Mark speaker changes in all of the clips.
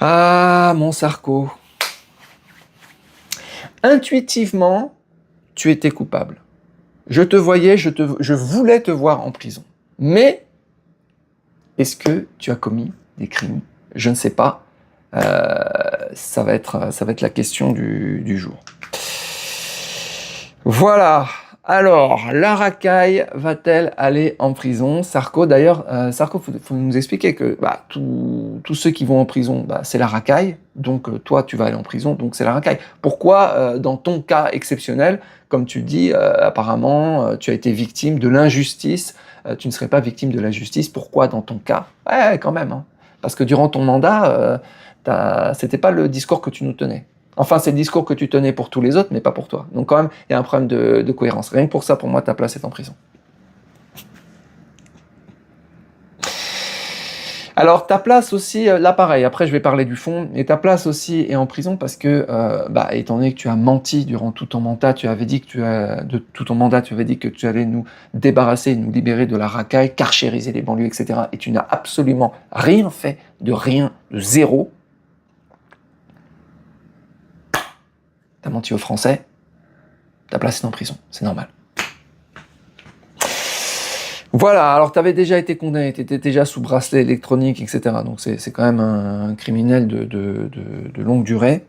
Speaker 1: Ah, mon Sarko. Intuitivement, tu étais coupable. Je te voyais, je voulais te voir en prison. Mais, est-ce que tu as commis des crimes? Je ne sais pas. Ça va être la question du jour. Voilà. Alors, la racaille va-t-elle aller en prison? Sarko, d'ailleurs, Sarko, faut nous expliquer que tous ceux qui vont en prison, c'est la racaille. Donc, toi, tu vas aller en prison, donc c'est la racaille. Pourquoi, dans ton cas exceptionnel, comme tu dis, apparemment, tu as été victime de l'injustice, tu ne serais pas victime de la justice. Pourquoi dans ton cas? Ouais, quand même. Hein. Parce que durant ton mandat, c'était pas le discours que tu nous tenais. Enfin, c'est le discours que tu tenais pour tous les autres, mais pas pour toi. Donc quand même, il y a un problème de cohérence. Rien que pour ça, pour moi, ta place est en prison. Alors, ta place aussi, là pareil, après je vais parler du fond, et ta place aussi est en prison parce que, étant donné que tu as menti durant tout ton mandat, tu avais dit que tu allais nous débarrasser, nous libérer de la racaille, carchériser les banlieues, etc. Et tu n'as absolument rien fait, de zéro. T'as menti aux Français, ta place est en prison, c'est normal. Voilà, alors tu avais déjà été condamné, tu étais déjà sous bracelet électronique, etc. Donc c'est quand même un criminel de longue durée.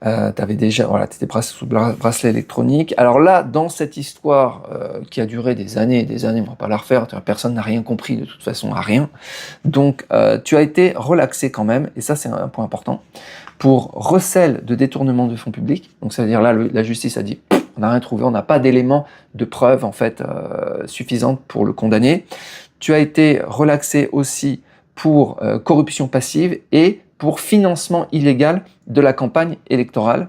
Speaker 1: T'avais déjà, voilà, t'étais sous bracelet électronique. Alors là, dans cette histoire qui a duré des années et des années, on va pas la refaire, personne n'a rien compris de toute façon, à rien. Donc tu as été relaxé quand même, et ça c'est un point important, pour recel de détournement de fonds publics. Donc c'est-à-dire là, la justice a dit, on n'a rien trouvé, on n'a pas d'éléments de preuve en fait suffisantes pour le condamner. Tu as été relaxé aussi pour corruption passive et pour financement illégal de la campagne électorale.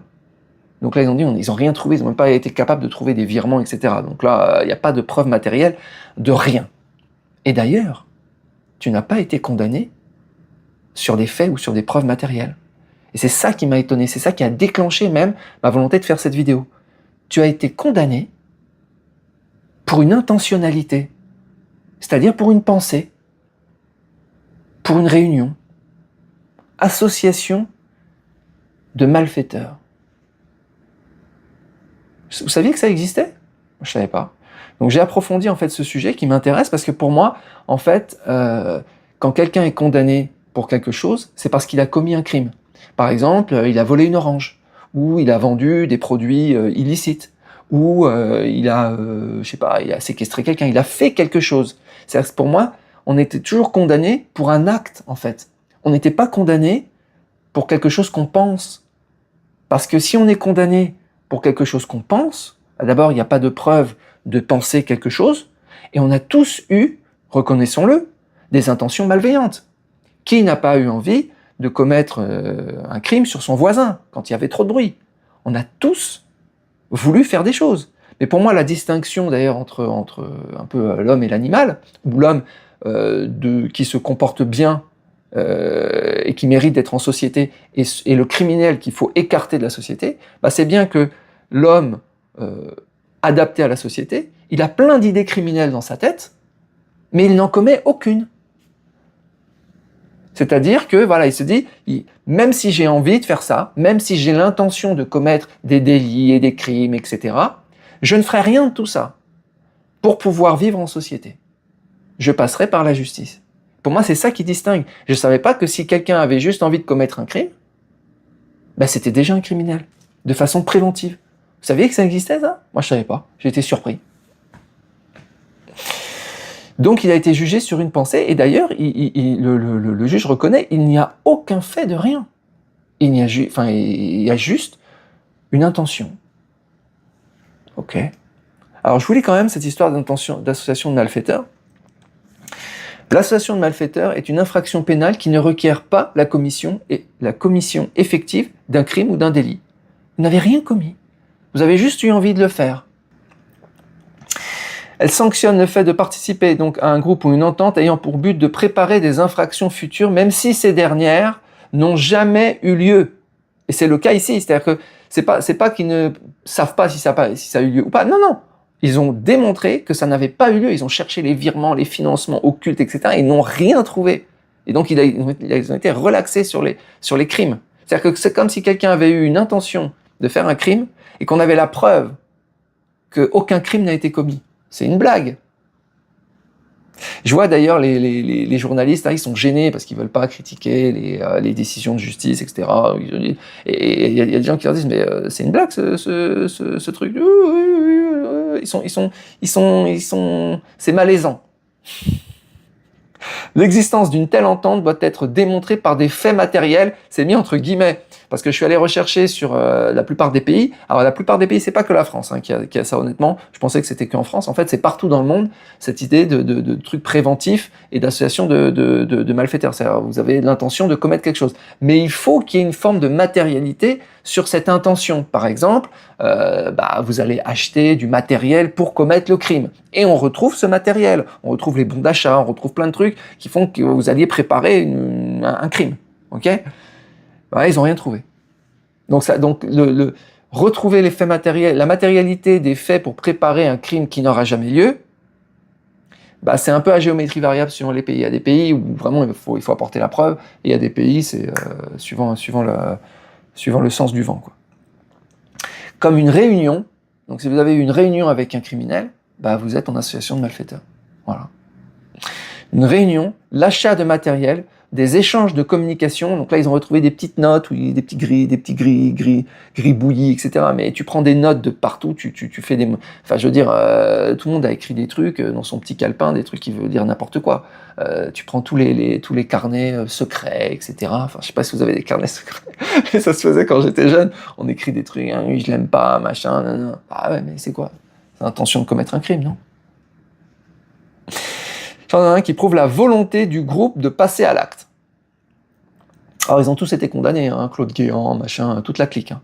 Speaker 1: Donc là, ils ont dit, ils n'ont rien trouvé, ils n'ont même pas été capables de trouver des virements, etc. Donc là, il n'y a pas de preuve matérielle de rien. Et d'ailleurs, tu n'as pas été condamné sur des faits ou sur des preuves matérielles. Et c'est ça qui m'a étonné, c'est ça qui a déclenché même ma volonté de faire cette vidéo. Tu as été condamné pour une intentionnalité, c'est-à-dire pour une pensée, pour une réunion, association de malfaiteurs. Vous saviez que ça existait? Je ne savais pas. Donc j'ai approfondi en fait ce sujet qui m'intéresse parce que pour moi, en fait, quand quelqu'un est condamné pour quelque chose, c'est parce qu'il a commis un crime. Par exemple, il a volé une orange, ou il a vendu des produits illicites, ou il a séquestré quelqu'un, il a fait quelque chose. C'est-à-dire que pour moi, on était toujours condamné pour un acte, en fait. On n'était pas condamné pour quelque chose qu'on pense. Parce que si on est condamné pour quelque chose qu'on pense, d'abord, il n'y a pas de preuve de penser quelque chose, et on a tous eu, reconnaissons-le, des intentions malveillantes. Qui n'a pas eu envie de commettre un crime sur son voisin, quand il y avait trop de bruit? On a tous voulu faire des choses. Mais pour moi, la distinction d'ailleurs entre un peu l'homme et l'animal, ou l'homme qui se comporte bien et qui mérite d'être en société, et le criminel qu'il faut écarter de la société, c'est bien que l'homme adapté à la société, il a plein d'idées criminelles dans sa tête, mais il n'en commet aucune. C'est-à-dire que, voilà, il se dit, même si j'ai envie de faire ça, même si j'ai l'intention de commettre des délits et des crimes, etc., je ne ferai rien de tout ça pour pouvoir vivre en société. Je passerai par la justice. Pour moi, c'est ça qui distingue. Je ne savais pas que si quelqu'un avait juste envie de commettre un crime, c'était déjà un criminel, de façon préventive. Vous saviez que ça existait, ça? Moi, je ne savais pas. J'ai été surpris. Donc, il a été jugé sur une pensée, et d'ailleurs, le juge reconnaît, il n'y a aucun fait de rien. Il y a juste une intention. Ok. Alors, je vous lis quand même cette histoire d'association de malfaiteurs. L'association de malfaiteurs est une infraction pénale qui ne requiert pas la commission effective d'un crime ou d'un délit. Vous n'avez rien commis. Vous avez juste eu envie de le faire. Elle sanctionne le fait de participer donc à un groupe ou une entente ayant pour but de préparer des infractions futures, même si ces dernières n'ont jamais eu lieu. Et c'est le cas ici, c'est-à-dire que c'est pas qu'ils ne savent pas si ça a eu lieu ou pas. Non, non. Ils ont démontré que ça n'avait pas eu lieu. Ils ont cherché les virements, les financements occultes, etc. Ils n'ont rien trouvé. Et donc, ils ont été relaxés sur les crimes. C'est-à-dire que c'est comme si quelqu'un avait eu une intention de faire un crime et qu'on avait la preuve qu'aucun crime n'a été commis. C'est une blague. Je vois d'ailleurs les journalistes, hein, ils sont gênés parce qu'ils veulent pas critiquer les décisions de justice, etc. Et il y a des gens qui leur disent mais c'est une blague ce truc. C'est malaisant. L'existence d'une telle entente doit être démontrée par des faits matériels, c'est mis entre guillemets, parce que je suis allé rechercher sur la plupart des pays. Alors la plupart des pays, c'est pas que la France hein, qui a ça honnêtement, je pensais que c'était qu'en France, en fait c'est partout dans le monde, cette idée de trucs préventifs et d'association de malfaiteurs, c'est-à-dire vous avez l'intention de commettre quelque chose. Mais il faut qu'il y ait une forme de matérialité sur cette intention. Par exemple, vous allez acheter du matériel pour commettre le crime. Et on retrouve ce matériel, on retrouve les bons d'achat, on retrouve plein de trucs qui font que vous alliez préparer un crime. Ok ? Ils n'ont rien trouvé. Donc retrouver les faits matériels, la matérialité des faits pour préparer un crime qui n'aura jamais lieu, c'est un peu à géométrie variable suivant les pays. Il y a des pays où vraiment il faut apporter la preuve, et il y a des pays, c'est suivant le sens du vent, quoi. Comme une réunion, donc si vous avez une réunion avec un criminel, vous êtes en association de malfaiteurs. Voilà. Une réunion, l'achat de matériel, des échanges de communication. Donc là, ils ont retrouvé des petites notes, des petits gris bouillis, etc. Mais tu prends des notes de partout, tu fais des... Enfin, je veux dire, tout le monde a écrit des trucs dans son petit calepin, des trucs qui veulent dire n'importe quoi. Tu prends tous les carnets secrets, etc. Enfin, je sais pas si vous avez des carnets secrets, mais ça se faisait quand j'étais jeune. On écrit des trucs, hein, oui, je l'aime pas, machin, nan. Ah ouais, mais c'est quoi ? C'est l'intention de commettre un crime, non ? J'en ai un qui prouve la volonté du groupe de passer à l'acte. Alors, ils ont tous été condamnés, hein, Claude Guéant, machin, toute la clique. Hein.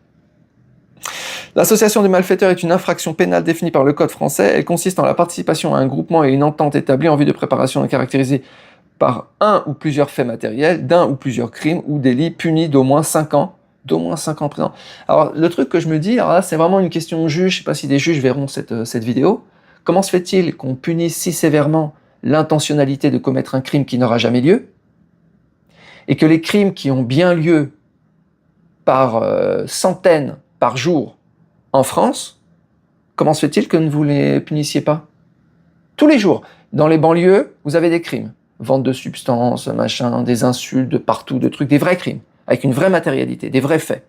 Speaker 1: L'association des malfaiteurs est une infraction pénale définie par le Code français. Elle consiste en la participation à un groupement et une entente établie en vue de préparation et caractérisée par un ou plusieurs faits matériels, d'un ou plusieurs crimes ou délits punis d'au moins 5 ans. D'au moins 5 ans de prison. Alors, le truc que je me dis, alors là, c'est vraiment une question de juge. Je ne sais pas si des juges verront cette vidéo. Comment se fait-il qu'on punisse si sévèrement l'intentionnalité de commettre un crime qui n'aura jamais lieu, et que les crimes qui ont bien lieu par centaines par jour en France, comment se fait-il que vous ne les punissiez pas ? Tous les jours, dans les banlieues, vous avez des crimes. Vente de substances, machin, des insultes de partout, de trucs, des vrais crimes, avec une vraie matérialité, des vrais faits.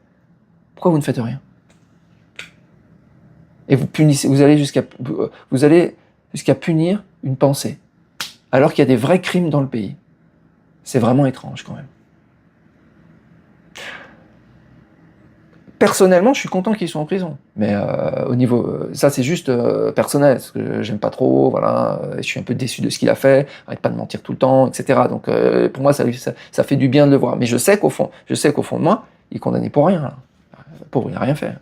Speaker 1: Pourquoi vous ne faites rien ? Et vous punissez, vous allez jusqu'à punir une pensée, alors qu'il y a des vrais crimes dans le pays. C'est vraiment étrange quand même. Personnellement, je suis content qu'ils soient en prison. Mais au niveau... ça, c'est juste personnel, parce que j'aime pas trop, voilà. Je suis un peu déçu de ce qu'il a fait, arrête pas de mentir tout le temps, etc. Donc pour moi, ça fait du bien de le voir. Mais je sais qu'au fond de moi, il est condamné pour rien. Là. Pauvre, il n'a rien fait.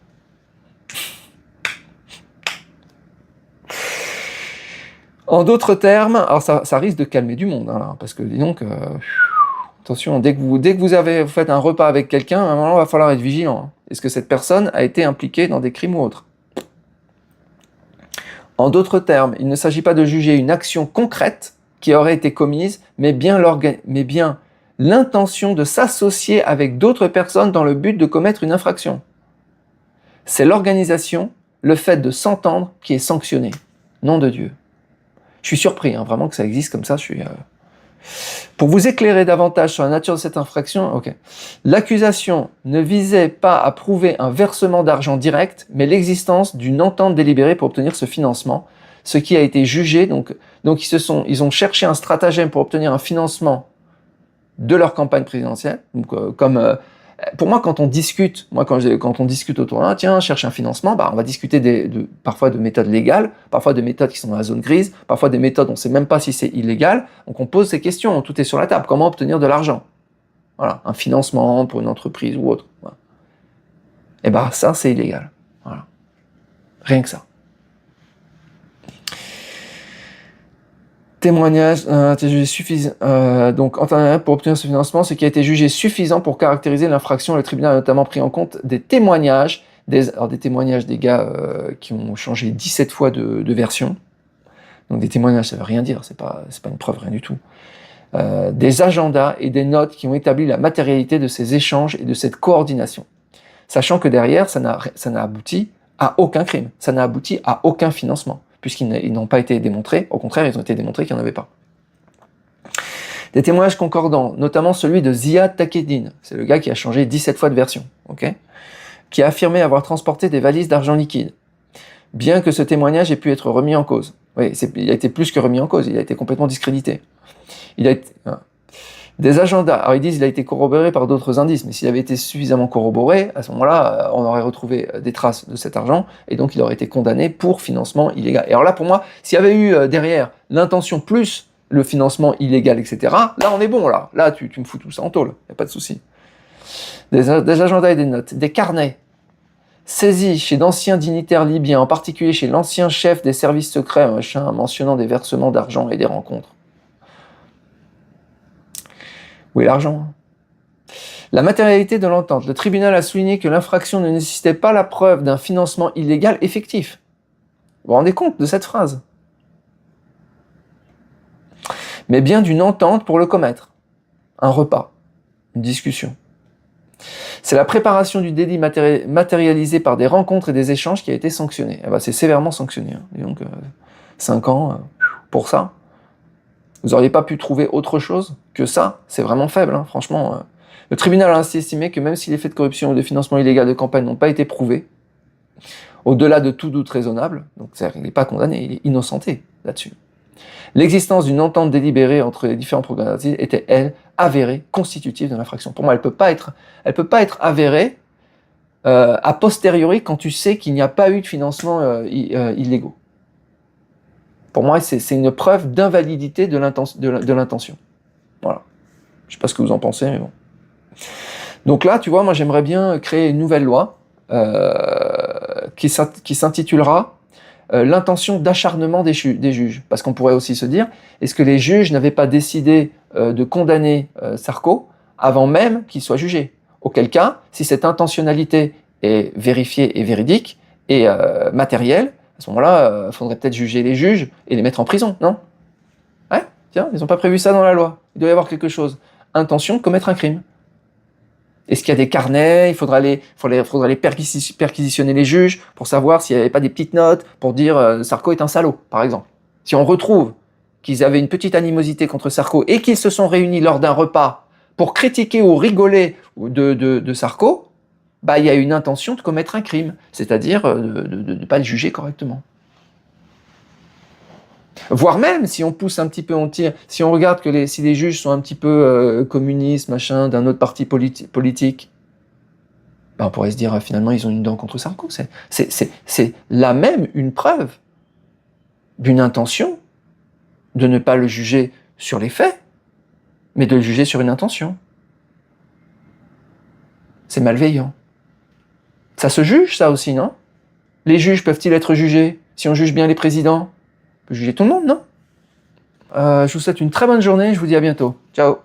Speaker 1: En d'autres termes, alors ça risque de calmer du monde, hein, parce que dis donc, attention, dès que vous faites un repas avec quelqu'un, à un moment, il va falloir être vigilant. Hein. Est-ce que cette personne a été impliquée dans des crimes ou autres ? En d'autres termes, il ne s'agit pas de juger une action concrète qui aurait été commise, mais bien l'intention de s'associer avec d'autres personnes dans le but de commettre une infraction. C'est l'organisation, le fait de s'entendre qui est sanctionné. Nom de Dieu. Je suis surpris, hein, vraiment que ça existe comme ça. Pour vous éclairer davantage sur la nature de cette infraction, l'accusation ne visait pas à prouver un versement d'argent direct, mais l'existence d'une entente délibérée pour obtenir ce financement, ce qui a été jugé. Donc ils ont cherché un stratagème pour obtenir un financement de leur campagne présidentielle. Donc, pour moi, quand on discute autour d'un, tiens, cherche un financement, on va discuter parfois de méthodes légales, parfois de méthodes qui sont dans la zone grise, parfois des méthodes on ne sait même pas si c'est illégal. Donc on pose ces questions, tout est sur la table. Comment obtenir de l'argent ? Voilà, un financement pour une entreprise ou autre. Voilà. Et ça, c'est illégal. Voilà. Rien que ça. Témoignage jugé suffisant. Donc, pour obtenir ce financement, ce qui a été jugé suffisant pour caractériser l'infraction. Le tribunal a notamment pris en compte des témoignages, des témoignages des gars qui ont changé 17 fois de version. Donc, des témoignages, ça veut rien dire, c'est pas une preuve, rien du tout. des agendas et des notes qui ont établi la matérialité de ces échanges et de cette coordination. Sachant que derrière, ça n'a abouti à aucun crime, ça n'a abouti à aucun financement, puisqu'ils n'ont pas été démontrés, au contraire, ils ont été démontrés qu'il n'y en avait pas. Des témoignages concordants, notamment celui de Ziad Takeddine, c'est le gars qui a changé 17 fois de version, qui a affirmé avoir transporté des valises d'argent liquide, bien que ce témoignage ait pu être remis en cause. Oui, il a été plus que remis en cause, il a été complètement discrédité. Des agendas, alors ils disent qu'il a été corroboré par d'autres indices, mais s'il avait été suffisamment corroboré, à ce moment-là, on aurait retrouvé des traces de cet argent, et donc il aurait été condamné pour financement illégal. Et alors là, pour moi, s'il y avait eu derrière l'intention plus le financement illégal, etc., là on est bon, là tu me fous tout ça en tôle, il n'y a pas de souci. Des agendas et des notes, des carnets, saisis chez d'anciens dignitaires libyens, en particulier chez l'ancien chef des services secrets, mentionnant des versements d'argent et des rencontres. Où est l'argent ? La matérialité de l'entente. Le tribunal a souligné que l'infraction ne nécessitait pas la preuve d'un financement illégal effectif. Vous vous rendez compte de cette phrase ? Mais bien d'une entente pour le commettre. Un repas, une discussion. C'est la préparation du délit matérialisé par des rencontres et des échanges qui a été sanctionnée. C'est sévèrement sanctionné. Donc 5 ans pour ça. Vous n'auriez pas pu trouver autre chose que ça. C'est vraiment faible, franchement. Le tribunal a ainsi estimé que même si les faits de corruption ou de financement illégal de campagne n'ont pas été prouvés, au-delà de tout doute raisonnable, donc il n'est pas condamné, il est innocenté là-dessus. L'existence d'une entente délibérée entre les différents programmes était, elle, avérée, constitutive de l'infraction. Pour moi, elle peut pas être avérée a posteriori quand tu sais qu'il n'y a pas eu de financement illégaux. Pour moi, c'est une preuve d'invalidité de l'intention. Voilà. Je sais pas ce que vous en pensez, mais bon. Donc là, tu vois, moi j'aimerais bien créer une nouvelle loi qui s'intitulera l'intention d'acharnement des juges. Parce qu'on pourrait aussi se dire, est-ce que les juges n'avaient pas décidé de condamner Sarko avant même qu'il soit jugé ? Auquel cas, si cette intentionnalité est vérifiée et véridique et matérielle, à ce moment-là, il faudrait peut-être juger les juges et les mettre en prison, non ? Ouais, tiens, ils n'ont pas prévu ça dans la loi. Il doit y avoir quelque chose. Intention de commettre un crime. Est-ce qu'il y a des carnets ? Il faudra aller perquisitionner les juges pour savoir s'il n'y avait pas des petites notes pour dire Sarko est un salaud, par exemple. Si on retrouve qu'ils avaient une petite animosité contre Sarko et qu'ils se sont réunis lors d'un repas pour critiquer ou rigoler de Sarko, il y a une intention de commettre un crime, c'est-à-dire de ne pas le juger correctement. Voire même, si on pousse un petit peu, on tire, si on regarde si les juges sont un petit peu communistes, d'un autre parti politique, on pourrait se dire finalement ils ont une dent contre Sarko. C'est là même une preuve d'une intention de ne pas le juger sur les faits, mais de le juger sur une intention. C'est malveillant. Ça se juge, ça aussi, non ? Les juges peuvent-ils être jugés si on juge bien les présidents ? On peut juger tout le monde, non ? Je vous souhaite une très bonne journée, je vous dis à bientôt. Ciao.